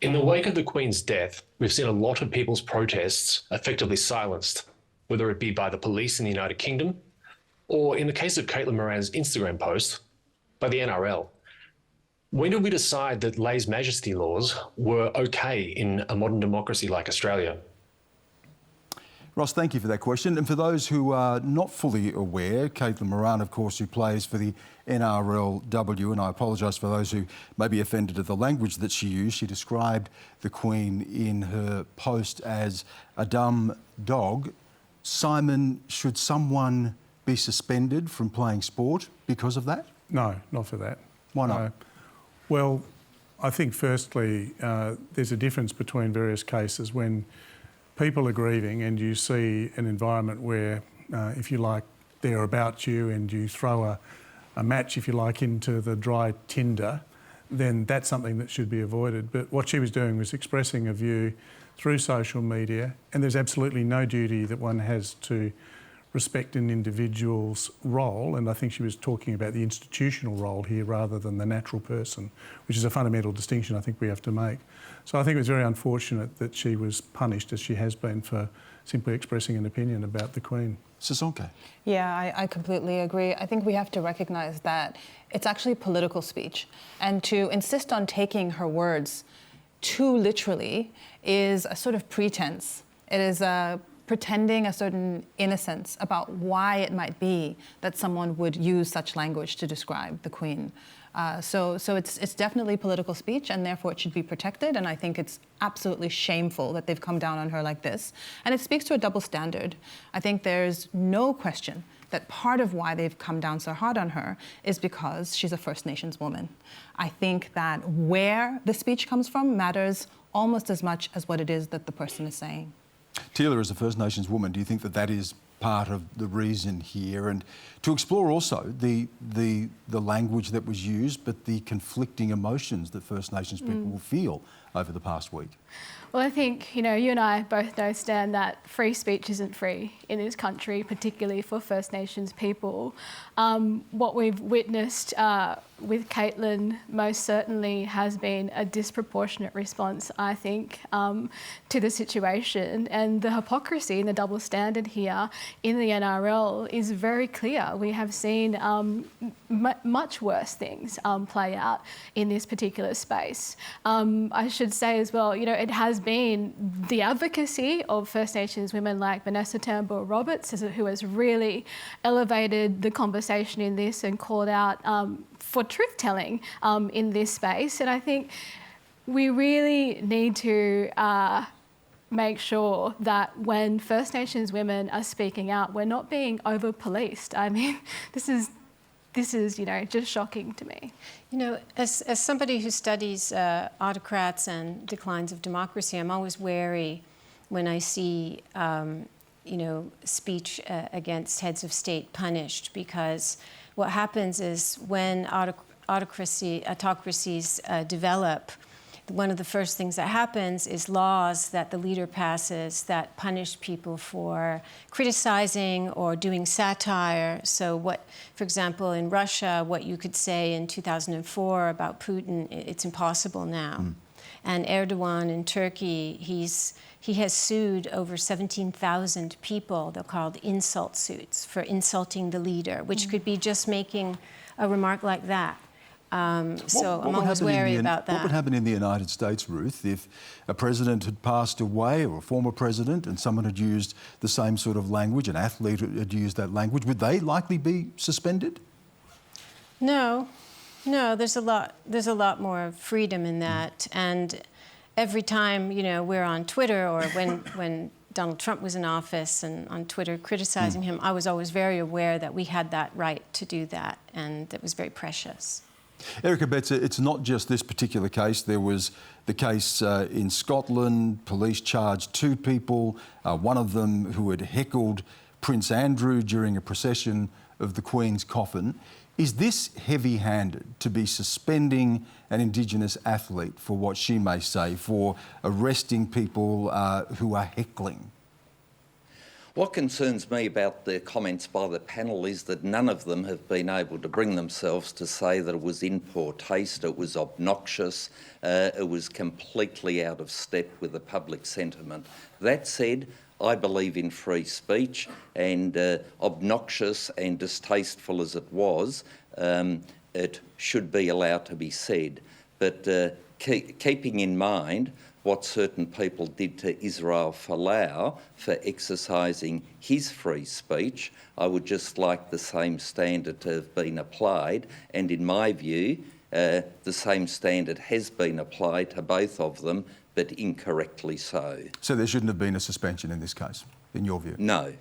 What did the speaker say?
In the wake of the Queen's death, we've seen a lot of people's protests effectively silenced, whether it be by the police in the United Kingdom, or in the case of Kaitlyn Moran's Instagram post, by the NRL. When did we decide that lèse majesty laws were okay in a modern democracy like Australia? Ross, thank you for that question. And for those who are not fully aware, Kaitlyn Moran, of course, who plays for the NRLW, and I apologise for those who may be offended at the language that she used. She described the Queen in her post as a dumb dog. Simon, should someone be suspended from playing sport because of that? No, not for that. Why not? Well, I think firstly, there's a difference between various cases when people are grieving and you see an environment where, if you like, they're about you and you throw a match, if you like, into the dry tinder, then that's something that should be avoided. But what she was doing was expressing a view through social media, and there's absolutely no duty that one has to respect an individual's role, and I think she was talking about the institutional role here rather than the natural person, which is a fundamental distinction I think we have to make. So I think it was very unfortunate that she was punished, as she has been, for simply expressing an opinion about the Queen. Sisonke. Yeah, I completely agree. I think we have to recognise that it's actually political speech, and to insist on taking her words too literally is a sort of pretense. It is pretending a certain innocence about why it might be that someone would use such language to describe the Queen. So it's definitely political speech, and therefore it should be protected, and I think it's absolutely shameful that they've come down on her like this. And it speaks to a double standard. I think there's no question that part of why they've come down so hard on her is because she's a First Nations woman. I think that where the speech comes from matters almost as much as what it is that the person is saying. Teela, as a First Nations woman, do you think that that is part of the reason here? And to explore also the language that was used, but the conflicting emotions that First Nations people will feel over the past week. Well, I think, you and I both know, Stan, that free speech isn't free in this country, particularly for First Nations people. What we've witnessed with Kaitlyn most certainly has been a disproportionate response, I think, to the situation. And the hypocrisy and the double standard here in the NRL is very clear. We have seen much worse things play out in this particular space. I should say as well, it has been the advocacy of First Nations women like Vanessa Turnbull-Roberts who has really elevated the conversation in this and called out for truth-telling in this space. And I think we really need to make sure that when First Nations women are speaking out, we're not being over-policed. I mean, this is just shocking to me. As somebody who studies autocrats and declines of democracy, I'm always wary when I see, speech against heads of state punished, because what happens is when autocracies develop, one of the first things that happens is laws that the leader passes that punish people for criticizing or doing satire. So for example, in Russia, what you could say in 2004 about Putin, it's impossible now. And Erdogan in Turkey, he has sued over 17,000 people. They're called insult suits for insulting the leader, which could be just making a remark like that. So I'm always wary about that. What would happen in the United States, Ruth, if a president had passed away, or a former president, and someone had used the same sort of language, an athlete had used that language? Would they likely be suspended? No, there's a lot more freedom in that. And every time, we're on Twitter, or when Donald Trump was in office and on Twitter criticizing him, I was always very aware that we had that right to do that, and it was very precious. Eric Abetz, it's not just this particular case. There was the case in Scotland. Police charged 2 people, one of them who had heckled Prince Andrew during a procession of the Queen's coffin. Is this heavy-handed to be suspending an Indigenous athlete for what she may say, for arresting people who are heckling? What concerns me about the comments by the panel is that none of them have been able to bring themselves to say that it was in poor taste, it was obnoxious, it was completely out of step with the public sentiment. That said, I believe in free speech, and obnoxious and distasteful as it was, it should be allowed to be said. But keeping in mind what certain people did to Israel Folau for exercising his free speech, I would just like the same standard to have been applied, and in my view, the same standard has been applied to both of them, but incorrectly so. So there shouldn't have been a suspension in this case, in your view? No.